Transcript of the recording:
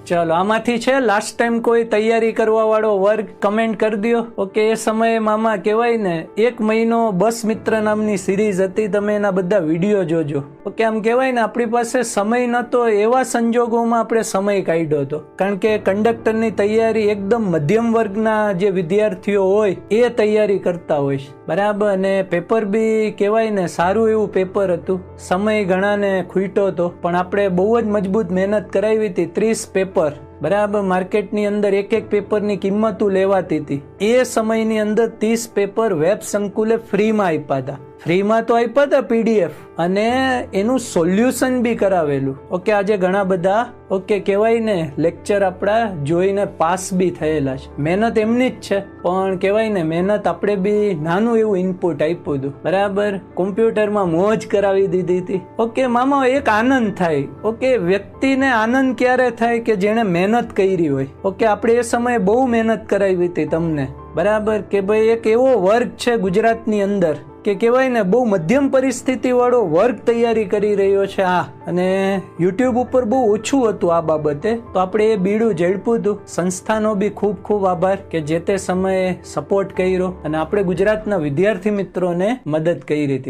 ચાલો આમાંથી છે લાસ્ટ ટાઈમ કોઈ તૈયારી કરવા વાળો વર્ગ કમેન્ટ કરી દો. ઓકે, એ સમયે મામા કહેવાય ને 1 મહિનો બસ મિત્ર નામની સિરીઝ હતી, તમે એના બધા વિડીયો જોજો. ઓકે, આમ કહેવાય ને આપણી પાસે સમય નતો, એવા સંજોગોમાં આપણે સમય કાઢ્યો હતો. કારણ કે કંડક્ટરની તૈયારી એકદમ મધ્યમ વર્ગના જે વિદ્યાર્થીઓ હોય એ તૈયારી કરતા હોય છે, બરાબર. અને પેપર બી કહેવાય ને સારું એવું પેપર હતું. સમય ઘણાને ખૂટ્યો હતો, પણ આપણે બહુ જ મજબૂત મહેનત કરાવી હતી. 30 પેપર, બરાબર. માર્કેટની અંદર એક પેપરની કિંમતો લેવાતી હતી. એ સમયની અંદર 30 પેપર વેબ સંકુલે ફ્રીમાં આપ્યા હતા. ફ્રીમાં તો આપ્યા હતા PDF, અને એનું સોલ્યુશન બી કરાવેલું. ઓકે, આજે ઘણા બધા કહેવાય ને લેક્ચર આપણા જોઈને પાસ બી થયેલા છે. મહેનત એમની જ છે, પણ કહેવાય ને મહેનત આપણે બી નાનું એવું ઇનપુટ આપ્યું હતું, બરાબર. કોમ્પ્યુટરમાં મોજ કરાવી દીધી હતી. ઓકે મામા, એક આનંદ થાય. ઓકે, વ્યક્તિને આનંદ ક્યારે થાય કે જેણે મહેનત કરી હોય. ઓકે, આપણે એ સમયે બહુ મહેનત કરાવી હતી તમને, બરાબર. કે ભાઈ એક એવો વર્ગ છે ગુજરાતની અંદર કે કહેવાય ને બહુ મધ્યમ પરિસ્થિતિ વાળો વર્ગ તૈયારી કરી રહ્યો છે. અને YouTube ઉપર બહુ ઓછું હતું આ બાબતે, તો આપણે એ બીડું ઝડપ્યું હતું. સંસ્થાનો બી ખૂબ ખૂબ આભાર કે જે તે સમયે સપોર્ટ કર્યો અને આપણે ગુજરાતના વિદ્યાર્થી મિત્રોને મદદ કરી હતી.